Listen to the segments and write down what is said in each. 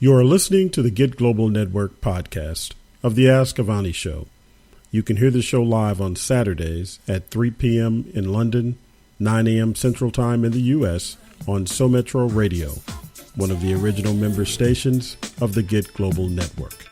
You are listening to the Get Global Network podcast of the Ask-Avani Show. You can hear the show live on Saturdays at 3 p.m. in London, 9 a.m. Central Time in the U.S. on SoMetro Radio, one of the original member stations of the Get Global Network.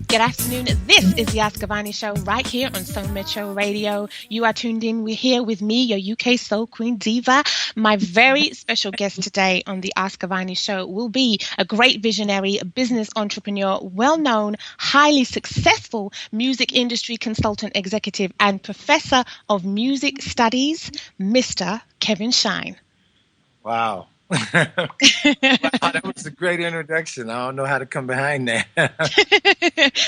Good afternoon. This is the Ask-Avani Show right here on SoMetro Radio. You are tuned in. We're here with me, your UK Soul Queen Diva. My very special guest today on the Ask-Avani Show will be a great visionary, business entrepreneur, well-known, highly successful music industry consultant executive and professor of music studies, Mr. Kevin Shine. Wow. Wow, that was a great introduction. I don't know how to come behind that.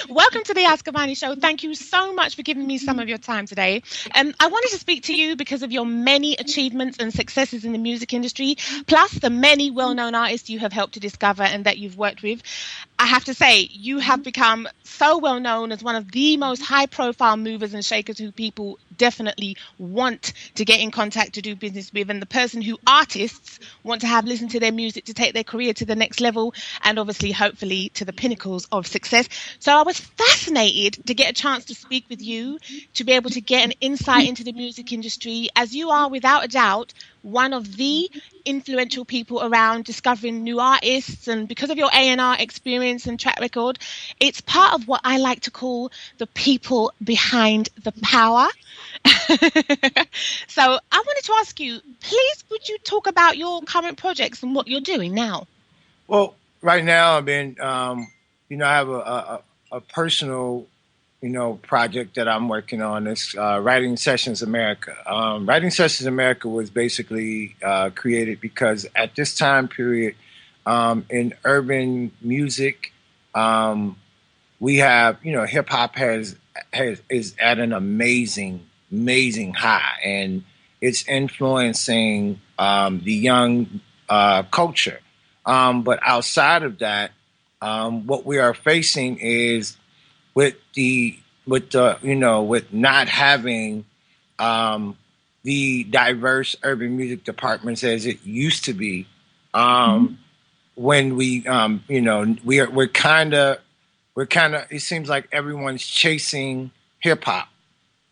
Welcome to the Ask-Avani Show. Thank you so much for giving me some of your time today. I wanted to speak to you because of your many achievements and successes in the music industry, plus the many well-known artists you have helped to discover and that you've worked with. I have to say, you have become so well known as one of the most high-profile movers and shakers who people definitely want to get in contact to do business with, and the person who artists want to have listened to their music to take their career to the next level and obviously, hopefully, to the pinnacles of success. So I was fascinated to get a chance to speak with you, to be able to get an insight into the music industry, as you are, without a doubt, one of the influential people around discovering new artists, and because of your A&R experience and track record, it's part of what I like to call the people behind the power. So I wanted to ask you, please, would you talk about your current projects and what you're doing now? Well, right now, I've been, I have a personal, project that I'm working on. It's Writing Sessions America. Writing Sessions America was basically created because at this time period in urban music, we have, hip hop is at an amazing high, and it's influencing the young culture. But outside of that, what we are facing is with not having the diverse urban music departments as it used to be. When we, we're kind of. It seems like everyone's chasing hip hop,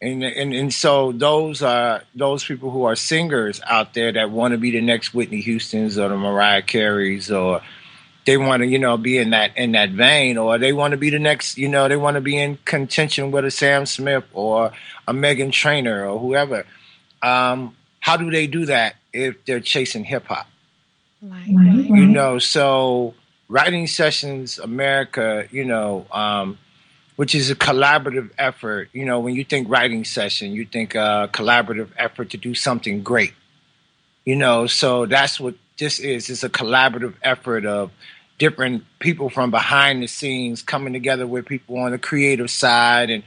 and so those are those people who are singers out there that want to be the next Whitney Houstons or the Mariah Careys, or they want to, be in that vein, or they want to be the next, they want to be in contention with a Sam Smith or a Meghan Trainor or whoever. How do they do that if they're chasing hip hop? Right. So Writing Sessions America, which is a collaborative effort. When you think writing session, you think a collaborative effort to do something great. So that's what this is. It's a collaborative effort of different people from behind the scenes coming together with people on the creative side, and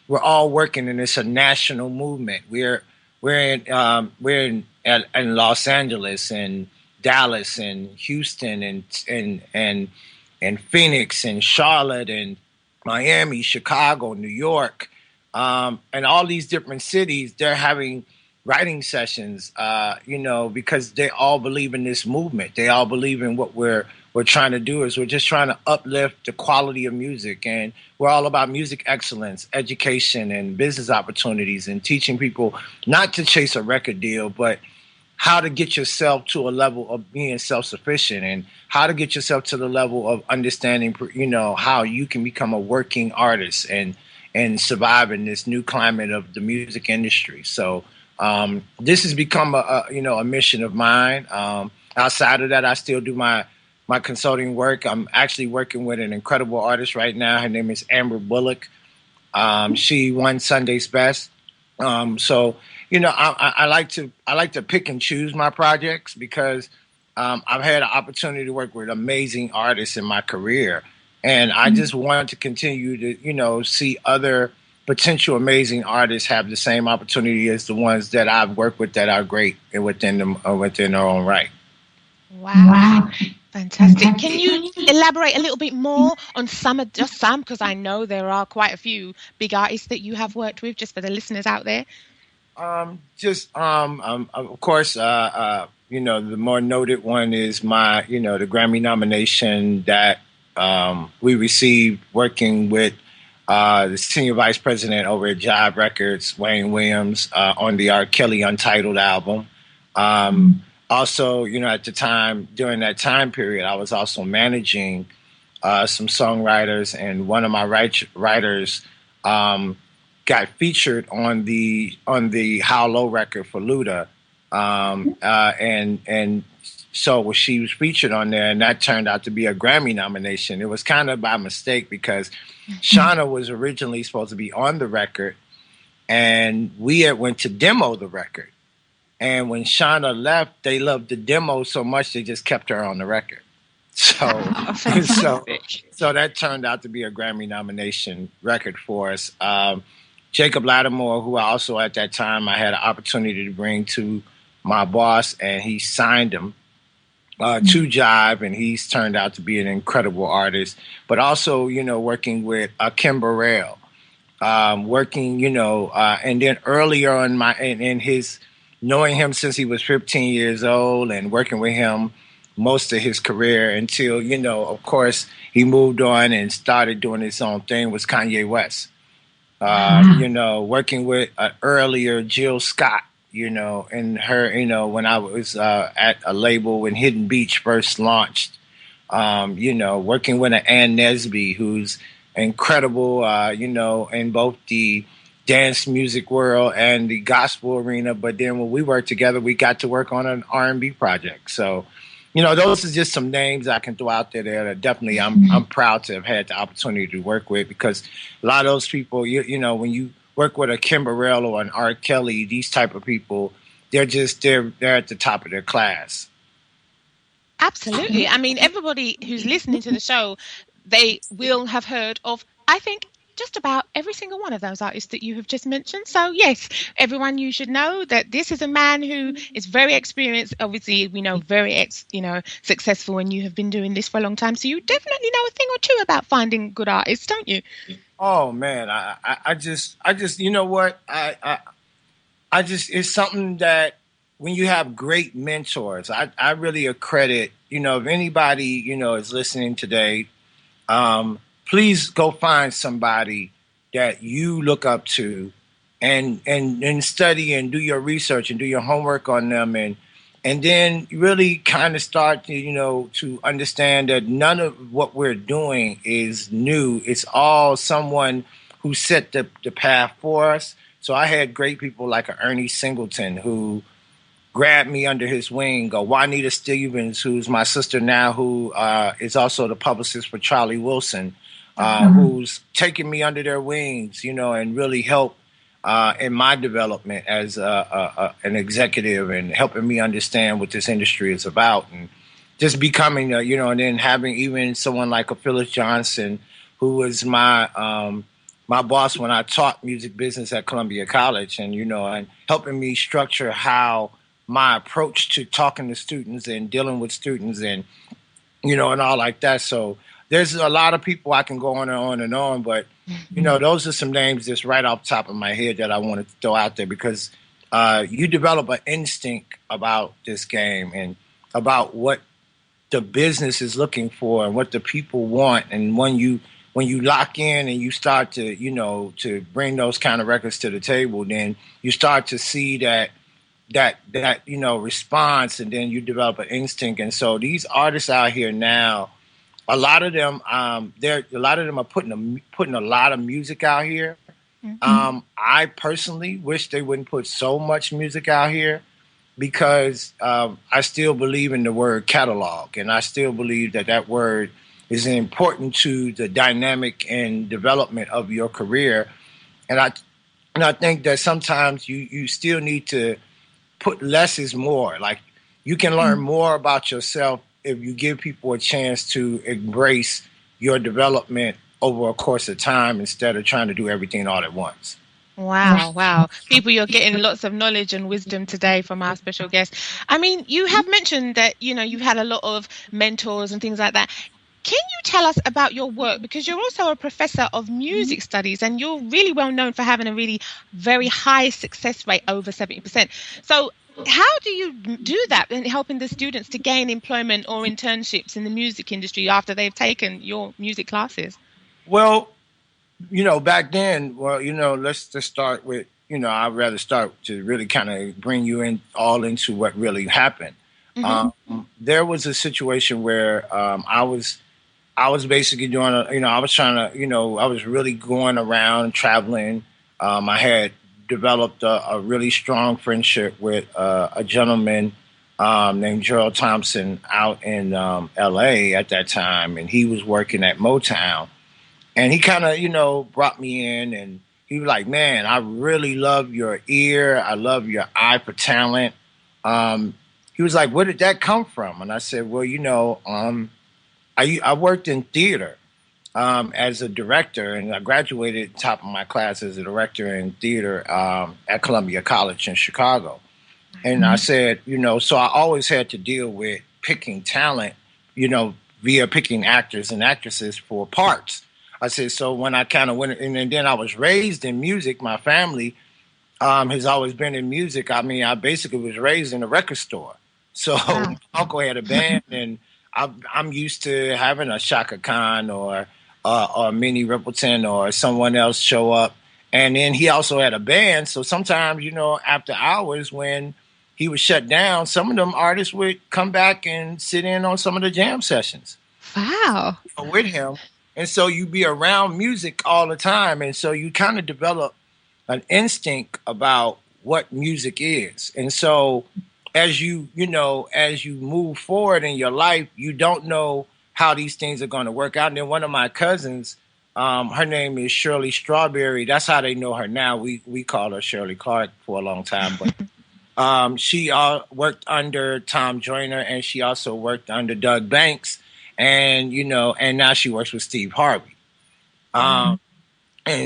we're all working, and it's a national movement. We're in Los Angeles and Dallas and Houston and Phoenix and Charlotte and Miami, Chicago, New York, and all these different cities. They're having writing sessions, because they all believe in this movement. They all believe in what we're trying to do. Is we're just trying to uplift the quality of music, and we're all about music excellence, education, and business opportunities, and teaching people not to chase a record deal, but how to get yourself to a level of being self-sufficient, and how to get yourself to the level of understanding, how you can become a working artist and survive in this new climate of the music industry. So this has become a mission of mine. Outside of that, I still do my consulting work. I'm actually working with an incredible artist right now. Her name is Amber Bullock. She won Sunday's Best. I like to pick and choose my projects because I've had an opportunity to work with amazing artists in my career. And I just wanted to continue to, see other potential amazing artists have the same opportunity as the ones that I've worked with that are great and within their own right. Wow. Fantastic. Can you elaborate a little bit more on some, because I know there are quite a few big artists that you have worked with, just for the listeners out there? Of course, the more noted one is my, the Grammy nomination that we received working with the senior vice president over at Jive Records, Wayne Williams, on the R. Kelly Untitled album. Also, at the time, during that time period, I was also managing some songwriters, and one of my writers got featured on the How Low record for Luda, and so she was featured on there, and that turned out to be a Grammy nomination. It was kind of by mistake because Shauna was originally supposed to be on the record, and we had went to demo the record. And when Shauna left, they loved the demo so much they just kept her on the record. So that turned out to be a Grammy nomination record for us. Jacob Lattimore, who I also at that time I had an opportunity to bring to my boss, and he signed him to Jive, and he's turned out to be an incredible artist. But also, working with Kim Burrell, and then earlier on in his knowing him since he was 15 years old and working with him most of his career until, of course, he moved on and started doing his own thing, was Kanye West. Working with earlier Jill Scott, and her, when I was at a label when Hidden Beach first launched, working with Ann Nesby, who's incredible, in both the dance music world and the gospel arena. But then when we worked together, we got to work on an R&B project. So, those are just some names I can throw out there that definitely I'm proud to have had the opportunity to work with, because a lot of those people, when you work with a Kim Burrell or an R. Kelly, these type of people, they're at the top of their class. Absolutely. I mean, everybody who's listening to the show, they will have heard of, I think, just about every single one of those artists that you have just mentioned. So yes, everyone, you should know that this is a man who is very experienced. Obviously, we know very successful, and you have been doing this for a long time. So you definitely know a thing or two about finding good artists, don't you? Oh man, I just you know what? I it's something that when you have great mentors, I really accredit, if anybody, is listening today, please go find somebody that you look up to and study and do your research and do your homework on them, and then really kind of start to understand that none of what we're doing is new. It's all someone who set the path for us. So I had great people like Ernie Singleton, who grabbed me under his wing, Juanita Stevens, who's my sister now, who is also the publicist for Charlie Wilson, who's taken me under their wings, and really helped in my development as an executive, and helping me understand what this industry is about, and just becoming, and then having even someone like a Phyllis Johnson, who was my boss when I taught music business at Columbia College, and and helping me structure how my approach to talking to students and dealing with students, and and all like that. So there's a lot of people I can go on and on and on, but those are some names just right off the top of my head that I wanted to throw out there, because you develop an instinct about this game and about what the business is looking for and what the people want. And when you lock in and you start to to bring those kind of records to the table, then you start to see that response, and then you develop an instinct. And so these artists out here now, a lot of them are putting a lot of music out here. Mm-hmm. I personally wish they wouldn't put so much music out here, because I still believe in the word catalog, and I still believe that word is important to the dynamic and development of your career. And I think that sometimes you still need to put less is more. Like, you can learn more about yourself if you give people a chance to embrace your development over a course of time instead of trying to do everything all at once. Wow. People, you're getting lots of knowledge and wisdom today from our special guest. I mean, you have mentioned that, you've had a lot of mentors and things like that. Can you tell us about your work? Because you're also a professor of music studies, and you're really well known for having a really very high success rate, over 70%. So how do you do that in helping the students to gain employment or internships in the music industry after they've taken your music classes? Well, back then, let's just start with, I'd rather start to really kind of bring you into what really happened. Mm-hmm. There was a situation where I was basically doing, I was trying to, I was really going around traveling. I had developed a really strong friendship with a gentleman named Gerald Thompson out in L.A. at that time, and he was working at Motown. And he kind of, brought me in, and he was like, man, I really love your ear. I love your eye for talent. He was like, where did that come from? And I said, well, I worked in theater as a director, and I graduated top of my class as a director in theater at Columbia College in Chicago. And I said, so I always had to deal with picking talent, via picking actors and actresses for parts. I said, so when I kind of went, and then I was raised in music. My family has always been in music. I mean, I basically was raised in a record store. So my uncle had a band, and I'm used to having a Shaka Khan or Minnie Riperton or someone else show up. And then he also had a band. So sometimes, after hours when he was shut down, some of them artists would come back and sit in on some of the jam sessions. Wow. With him. And so you be around music all the time. And so you kind of develop an instinct about what music is. And so as you move forward in your life, you don't know how these things are going to work out. And then one of my cousins, her name is Shirley Strawberry. That's how they know her now. We called her Shirley Clark for a long time. But she worked under Tom Joyner, and she also worked under Doug Banks. And, and now she works with Steve Harvey. And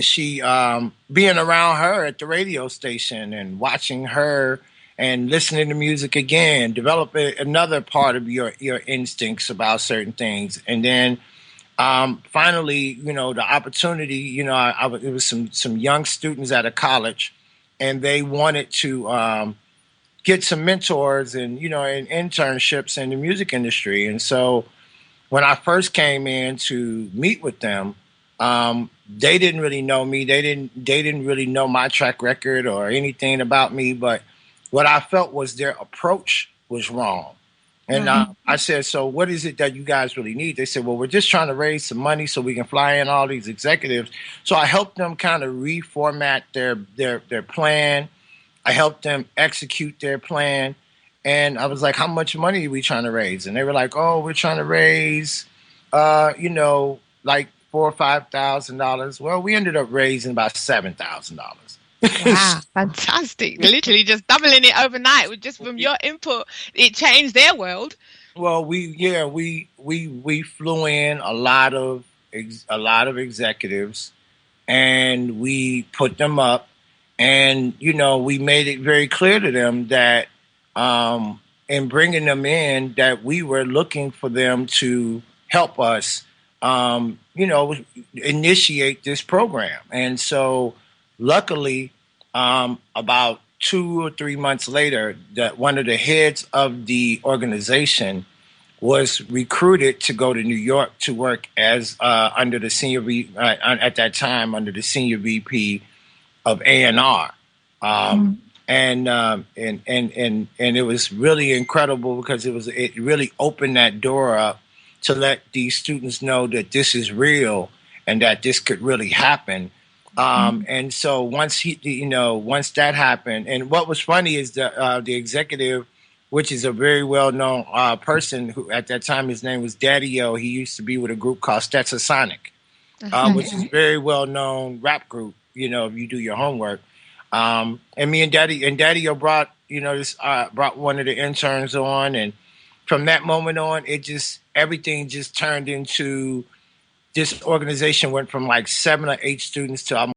she, being around her at the radio station and watching her and listening to music again, develop another part of your instincts about certain things. And then finally, the opportunity, it was some young students at a college, and they wanted to get some mentors and, and internships in the music industry. And so when I first came in to meet with them, they didn't really know me. They didn't really know my track record or anything about me. But what I felt was their approach was wrong. And I said, so what is it that you guys really need? They said, well, we're just trying to raise some money so we can fly in all these executives. So I helped them kind of reformat their plan. I helped them execute their plan. And I was like, how much money are we trying to raise? And they were like, oh, we're trying to raise, like $4,000 or $5,000. Well, we ended up raising about $7,000. Wow, fantastic. Literally just doubling it overnight with just from your input. It changed their world. Well, we flew in a lot of executives, and we put them up, and, we made it very clear to them that in bringing them in, that we were looking for them to help us, initiate this program. And so luckily, about 2 or 3 months later, that one of the heads of the organization was recruited to go to New York to work as under the senior at that time under the senior VP of A&R. And it was really incredible because it really opened that door up to let these students know that this is real and that this could really happen. And so once that happened, and what was funny is the executive, which is a very well-known person who at that time, his name was Daddy-O. He used to be with a group called Stetsasonic, which is a very well-known rap group, if you do your homework. And me and Daddy-O brought one of the interns on, and from that moment on, everything just turned into this organization went from like 7 or 8 students to almost